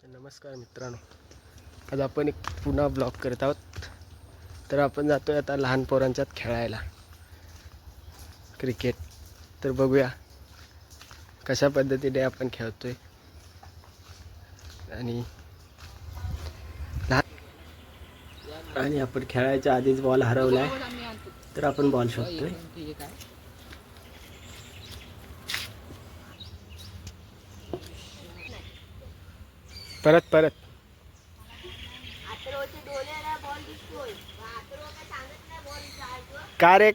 नमस्कार मित्रांनो, आज आपण एक पुन्हा ब्लॉग करत आहोत. तर आपण जातोय आता लहान पोरांच्यात खेळायला क्रिकेट. तर बघूया कशा पद्धतीने आपण खेळतोय. आणि आपण खेळायच्या आधीच बॉल हरवलाय, तर आपण बॉल शोधतोय. परत परत का रे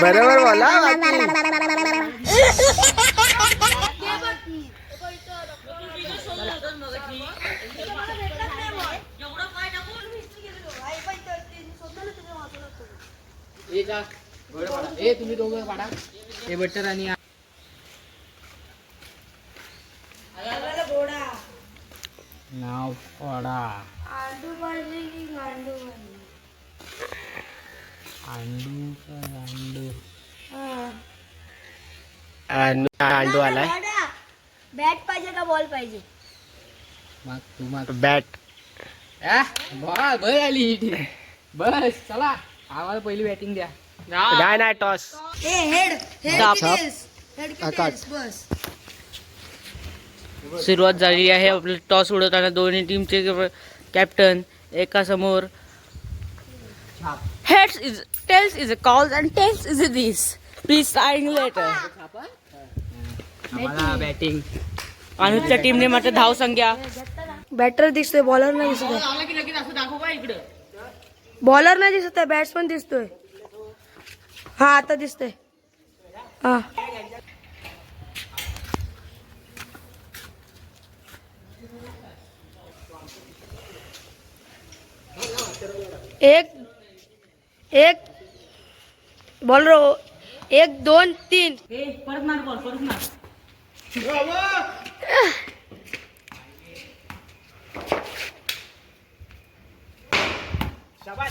बरोबर बोला. तुम्ही दोघं पाडा हे बटर आणि नाव पाडा आंडू आलाय. बॅट पाहिजे का बॉल पाहिजे? बॅट. बॉल बस आली. बस चला, आम्हाला पहिली बॅटिंग द्या. नाही टॉस. बस. सुरुवात झाली आहे. आपलं टॉस उडवताना दोन्ही टीमचे कॅप्टन एका समोर. Heads is tails is a calls and tails is a this. Please sign letter. आम्हाला बॅटिंग. अनुजच्या टीमने मात्र धाव संख्या. बॅटर दिसतोय, बॉलर नाही दिसतोय. बॉलर नाही दिसत आहे, बॅट्समन दिसतोय. हा आता दिसतोय. हा एक बॉलर 1 2 3. परत मार बॉल, परत मार.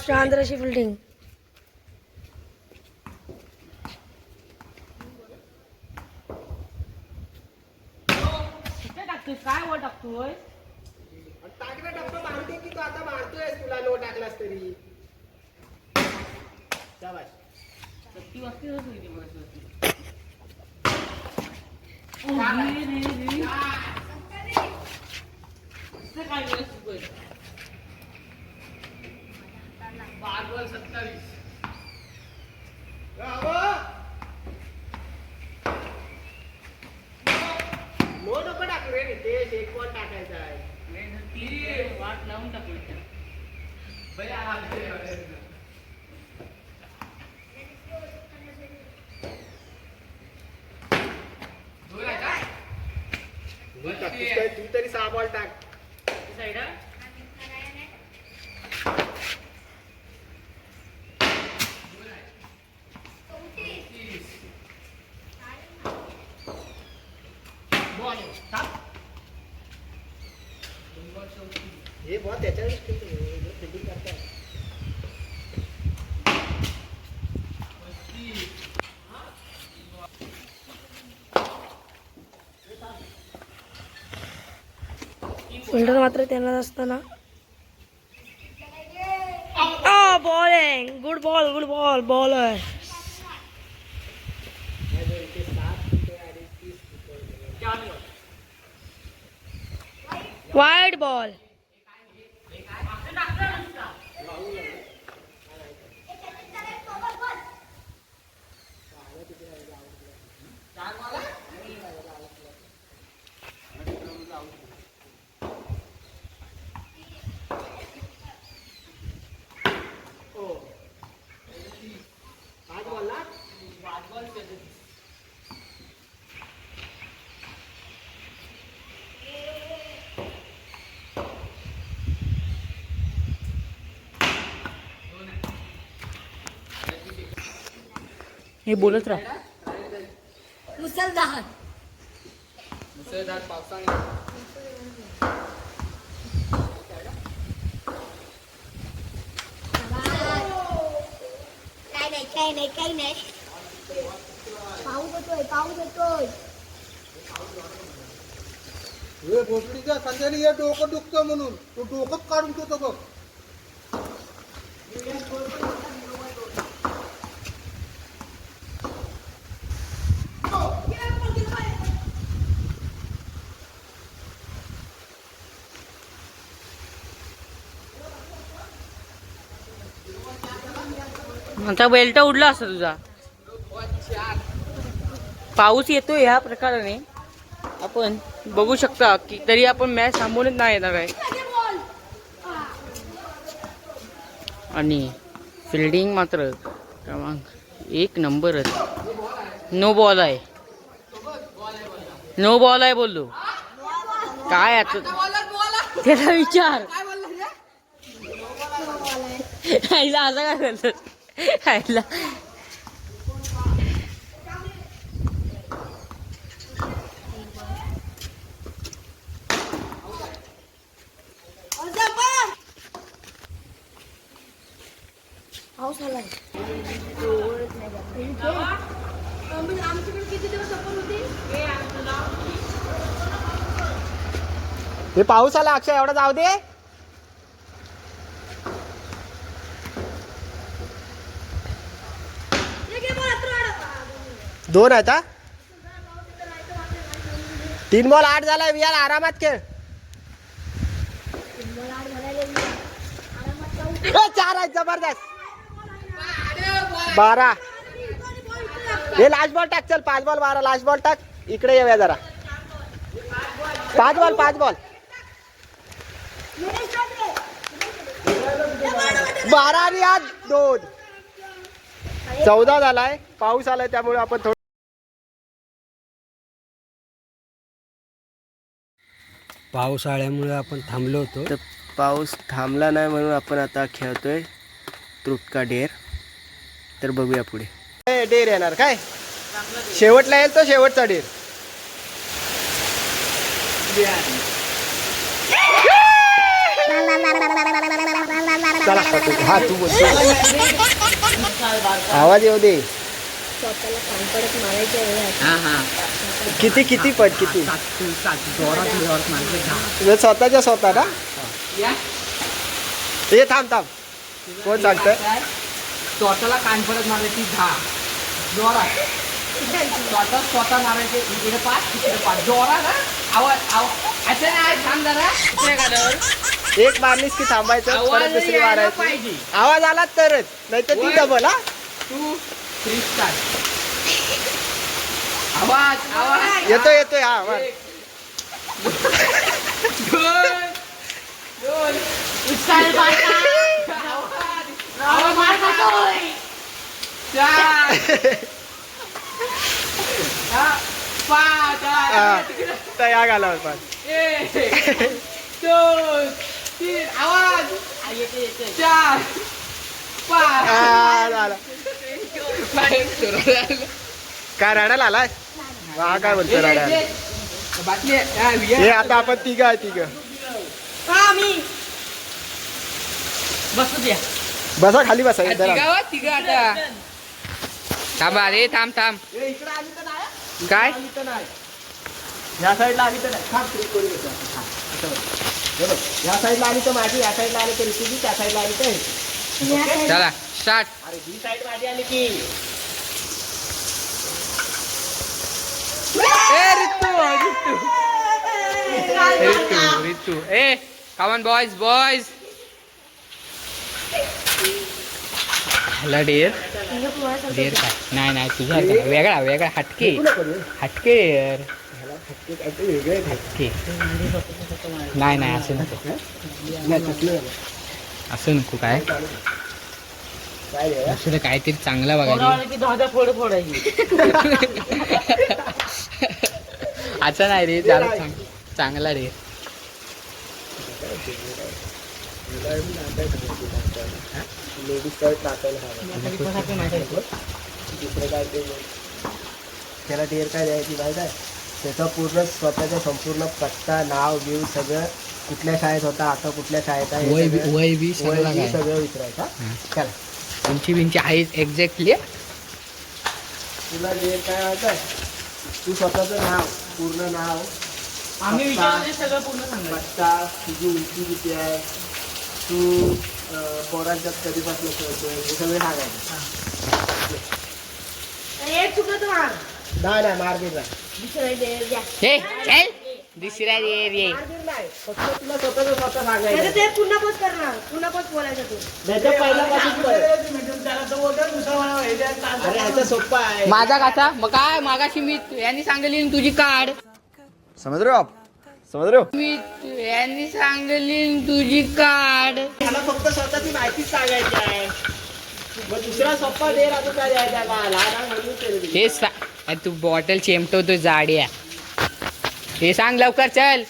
शांद्राची फिल्डिंग. काय वर टाकतोय? टाकला टप्पा मारते की तू आता मारतोय. तुला नो टाकलास तरी शाबाश. ती वाजते होती मग. नो नको टाकू रे. नितेश, एक बॉल टाकायचा आहे. वाट लावून टाकलं. तू तरी 6 बॉल टाक. साईड हे बॉल त्याच्यावर फिल्डिंग करतात. फिल्डर मात्र त्यांना असताना. Bowling. Good ball bowler. Wide ball. हे बोलत राहा. मुसलधार पावसाने काही नाही. भोपळीच्या संध्याकाळी हे डोकं दुखतं म्हणून तो डोकंच काढून ठेवतो बघ. आता बेल्ट उडला असता तुझा. पाऊस येतोय ह्या प्रकाराने आपण बघू शकता की तरी आपण मॅच थांबवूनच नाही येणार आहे. आणि फिल्डिंग मात्र क्रमांक 1 नंबरच. नो बॉल आहे, नो बॉल आहे बोललो. काय आता त्याला विचार. आईला असं काय करतात आईला. पाऊस आलाय. आमच्याकडे किती दिवस सफर होती. हे पाऊस आला अक्षय, एवढा जाऊ दे. दोन आहेत हा. 3 बॉल 8 झालाय. विहार आरामात खेळ. 4 आहेत जबरदस्त. 12. हे लास्ट बॉल टाक. चल 5 बॉल 12. लास्ट बॉल टाक. इकडे येऊया जरा. 5 बॉल 5 बॉल 12 आणि 8 2. 14 झालाय. पाऊस आलाय त्यामुळे आपण थोडं पावसाळ्यामुळे आपण थांबलो होतो. तर पाऊस थांबला नाही म्हणून आपण आता खेळतोय तुटका डेर. तर बघूया पुढे. डेर येणार काय शेवटला येईल तो शेवटचा डेर. चला हा तू बोल. आवाज येऊ दे. किती किती पट किती स्वतःच्या स्वतः ना. हे थांब थांब. कोण सांगतंय. स्वतःला कानफडत मारायची 10 जोरात. स्वतः मारायचे. इकडे 5 तिकडे 5 जोरात ना. आवाज असं नाही. थांब जरा. एक मारलीस की थांबायचं परत दुसरी मारायची. आवाज आला तरच नाही तर ती डबल. हा 2 3 स्टार्ट. आवाज येतोय येतोय. हा मार. 5 तया घाला पण. 1 2 3 आवाज 4 5 झाला. काय रडायला आलाय. हा काय बोलतो रडायला. बाटली हे आता आपण तिघ आहे. तिघ बसू द्या. बसा खाली बसा. तिघ आता. थांबा रे. थांब काय या साईडला आली तर नाही. या साईडला आली तर माझी. या साईडला आली तर ऋतुजी. त्या साईडला आली तर चला स्टार्ट. अरे ही साईड माझी आली की. रितू ए कमॉन बॉयज हॅलो डेअर काय नाही तुझा वेगळा हटके यार. हटके नाही असं नको काय असं काहीतरी चांगला बघायचं. असं नाही रे. जरा चांगला रे. लेडीज शर्ट टाकायला दुसरं काय ते. त्याला डेअर काय द्यायची माहिती आहे. त्याचा पूर्ण स्वतःचा संपूर्ण पत्ता नाव बिव सगळं कुठल्या शाळेत होता आता कुठल्या शाळेत आहे वय बी सगळं विचारायचं. चला उंची बिंची आहे एक्झॅक्टली. तुला जे काय वाटतं तू स्वतःचं नाव, पूर्ण नाव, आम्ही पत्ता, विचारले सगळं पूर्ण सांगायचं. पत्ता, तुझी उंची किती आहे, तू पोरांच्यात कधीपासून खेळतोय हे सगळे सांगायचं. एक चुकलं तर मार. नाही मार दिला दुसरं दे, द्या. हे चल दुसरा दे रे. फक्त तुला स्वतःचं स्वतः नाहीतर सांगायचं. ते पुन्हा पोस्ट करणार, पुन्हा पोस्ट बोलायचं तू. नाहीतर पहिल्यापासून कर. अरे ह्याचं सोपं आहे. माझा कसा मग काय मागाशी मी यांनी सांगली तुझी काढ. समझ रहे हो आप? समझ रहे हो? मी यांनी सांगली तुझी काढ. मला फक्त स्वतःची माहितीच सांगायची आहे. मग दुसरा सोप्पा दे आता काय द्यायचा का लहान म्हणून केलं तुम्ही. हे अरे तू बॉटल चेमटवतो जाड्या. हे सांग लवकर चल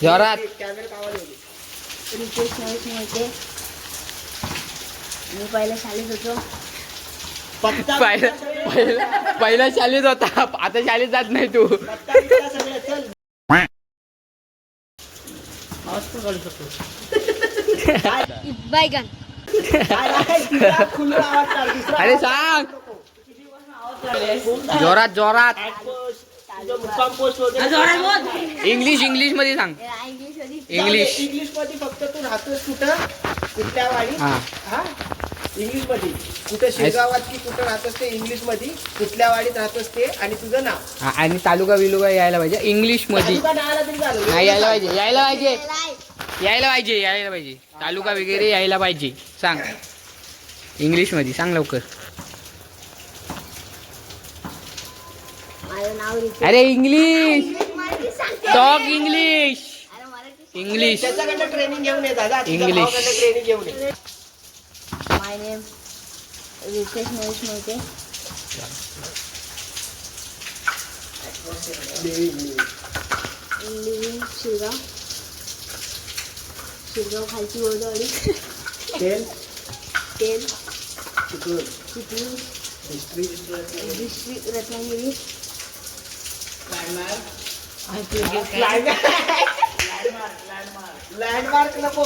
जोरात. कॅमेरा कामाला येऊ दे. रितेश नाईक मोहिते. मी पहिल्या शाळेत होतो. पत्ता पहिला शाळेत होता आता शाळेत जात नाही तू. पत्ता बित्ता सगळं चल. बायगन. काय नाही, तुला खुलं आवाज काढ, दुसरा अरे आवाज सांग नको. जोरात जोरात. पोस्ट, तुझं मुक्काम पोस्ट वगैरे. इंग्लिश मध्ये सांग. इंग्लिश. इंग्लिश मध्ये फक्त तू राहतोस कुठं, कुठल्या वाडी. हा. हा इंग्लिश मध्ये कुठं शेगावात की कुठं राहतोस ते इंग्लिश मध्ये, कुठल्या वाडीत राहतोस ते आणि तुझं नाव. हा, आणि तालुका बिलुका यायला पाहिजे इंग्लिश मध्ये. तुझा नाव आला तरी चालेल. हा, यायला पाहिजे यायला पाहिजे तालुका वगैरे यायला पाहिजे. सांग इंग्लिश मध्ये सांग लवकर. माझं नाव रितेश. अरे इंग्लिश मराठी सांगते. Talk English. अरे मराठी. इंग्लिश त्याच्याकडनं ट्रेनिंग घेऊन ये दादा. इंग्लिश. ट्रेनिंग घेऊन ये. माय नेम रितेश महेश मोहिते. लिव्हिंग शिरगाव. शिरगाव खालची गोदावरी. तेल तेल कुठून चिपळूण डिस्ट्रिक्ट रत्नागिरी. लँडमार्क नको.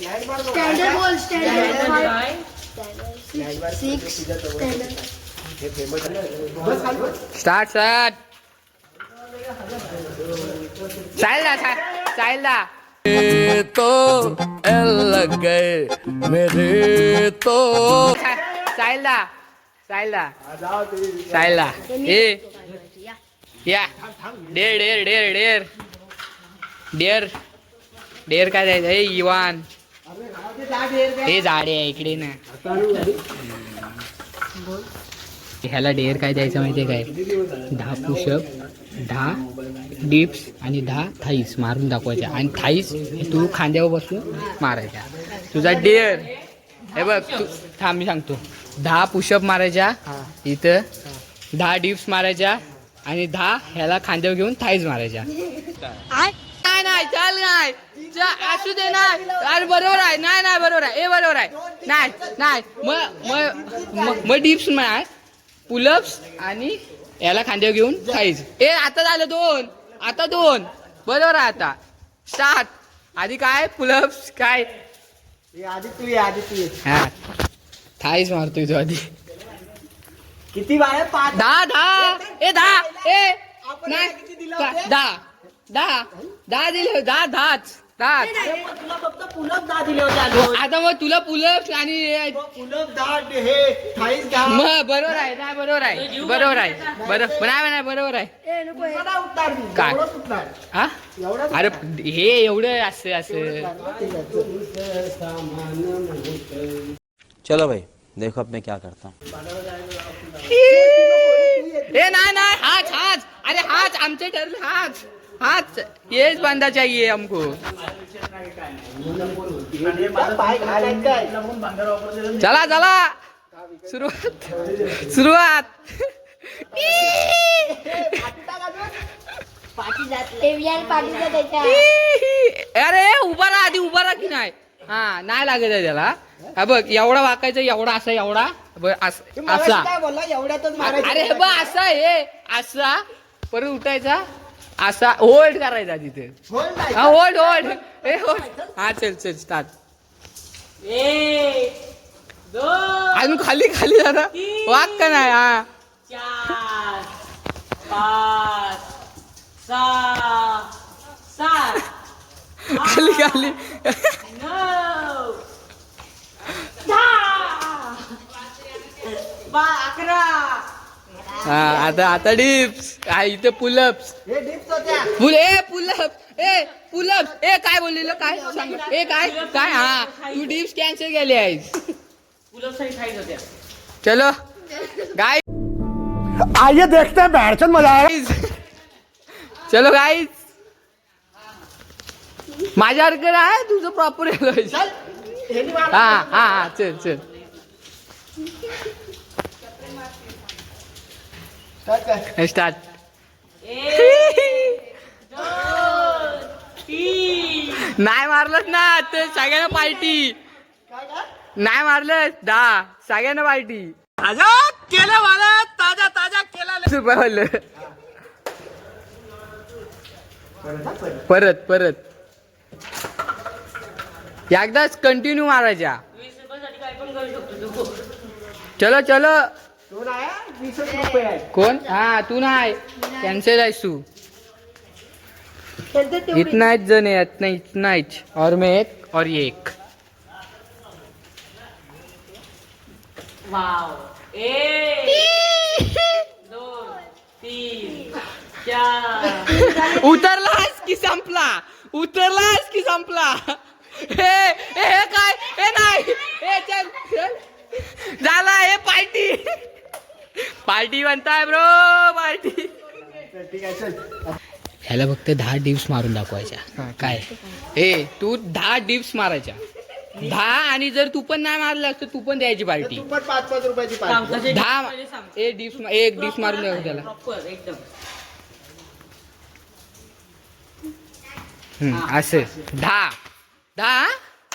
लँडमार्क स्टँडर्ड बोल. Standard six standard. हे फेमस आहे. Start start. चालला तो एल लग गए मेरे तो. चालला ए या डेर काय द्यायचं. हे इवान हे झाडे आहे इकडे ना. ह्याला डेअर काय द्यायचं माहितीये काय. 10 पुशअप 10 डिप्स आणि 10 थाईस मारून दाखवायच्या. आणि थाईस तू खांद्यावर बसून मारायच्या. तुझा डेअर हे बघ तू थांब मी सांगतो. 10 पुशअप मारायच्या इथं, 10 डिप्स मारायच्या आणि 10 ह्याला खांद्यावर घेऊन थाईस मारायच्या. नाही चाल नाही असू दे नाही. अरे बरोबर आहे. नाही बरोबर आहे. ए बरोबर आहे. नाही मग डिप्स मार, पुलअप्स आणि याला खांद्यावर घेऊन थाईज. ए आता झालं 2. आता 2 बरोबर आहे. आता स्टार्ट. आधी काय पुलअप्स काय. आधी तू ये. हा थाईज मारतोय तो आधी. किती बाय 5 10 ए 10 ए नाही किती दिलं होतं? 10 दिले 10 तुला फक्त पुलअप 10 दिले होते अजून. आता मग तुला पुलअप्स आणि पुलअप 10 हे थाईज 10. मग बरोबर आहे. नाही बरोबर आहे. बरोबर नाही बरोबर आहे. ए नको हे. मला उतार दे. काय? एवढंच उतार. हा एवढंच अरे हे एवढं असं चलो भाई देखो अब मैं क्या करता हूँ. ए नाही हाच अरे हाच आमचे ठरले. हाच येच बांधा चाहिए हमको. पाय घालायचं काय? चला सुरुवात. पाठी जात. एव्हियन पाठी जात त्याच्या. अरे उभा राहा की नाही. हा नाही लागत आहे त्याला. हा बघ एवढा वाकायचं. एवढा असा एवढा मगाशी असा. काय बोलला एवढ्यातच मारायचं. अरे बघ असा हे असा परत उठायचा असा होल्ड करायचा तिथे. होल्ड नाही. हा होल्ड ए होल्ड. हा चल स्टार्ट. अजून खाली खाली जरा वाघ का नाही हा 4 5 6 7 खाली खाली 9 10 11 हा आता डिप्स हा इथे पुलअप्स हे डिप्स होत्या पुलअप्स काय बोललेलं काय सांग काय काय हा तू डिप्स कॅन्सल केले आहेस पुलअपसाठी खायचं होत्या. चलो गाय आइए देखते हैं बैठचंद मजा आएगा चलो गाईज माझ्यासारखं आहे तुझं प्रॉपर हा हा चल चल स्टार्ट 1 2 3 नाही मारलंच ना तर सगळ्यांना पार्टी नाही मारलं 10 सगळ्यांना पार्टी केलं मला ताजा ताजा केला रुपये वालं परत एकदाच कंटिन्यू मारायच्या 20 रुपयासाठी काय पण करू शकतो तू. चलो चलो तो नाही 20 रुपये आहे कोण हा तू नाही कॅन्सल आहेस तू खेळते तेवढी. इतना ही जन है इतना ही और मैं एक और ये एक वाव 1 2 3 4 उतरलास की संपला हे काय हे नाही हे चल झाला हे पार्टी बनताय ब्रो पार्टी ठीक आहे चल ह्याला फक्त 10 डिप्स मारून दाखवायच्या काय तू 10 डिप्स मारायच्या 10 आणि जर तू पण नाही मारलास तर तू पण द्यायची पार्टी तू पण 5-5 रुपयाची सांग, पाहिजे कसे 10 पहिले सांग. एक डिप्स मारून द्यावं त्याला प्रॉपर एकदम असं 10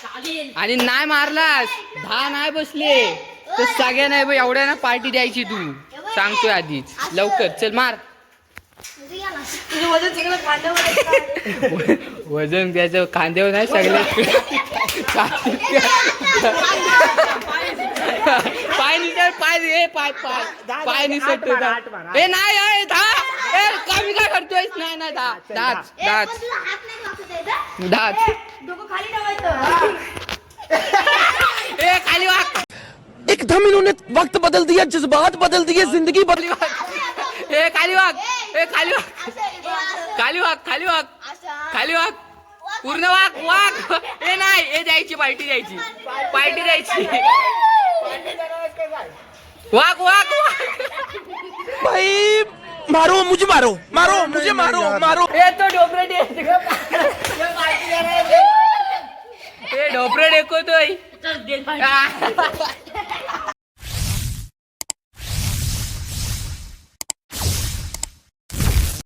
चालेल. आणि नाही मारलास 10 नाही बसले तर सगळ्या नाही बा एवढ्या ना पार्टी द्यायची तू सांगतोय आधीच लवकर चल मार तुझं वजन सगळं खांद्यावर आहे. वजन त्याचं खांद्यावर नाही सगळे पाय निसट पाय निसट ए नाही आहे 10 कमी काय करतोय नाही 10 डोकं खाली ठेवायचं. खाली वाक एकदम इन्होंने वक्त बदल दिया, जज्बात बदल दिए, जिंदगी बदली। खाली वाक पूर्ण वाक नाही द्यायची पार्टी द्यायची वाक भाई मारो मुझे, मारो। तो ढोपरे ढेकोतोय चल, दे पाहिजे.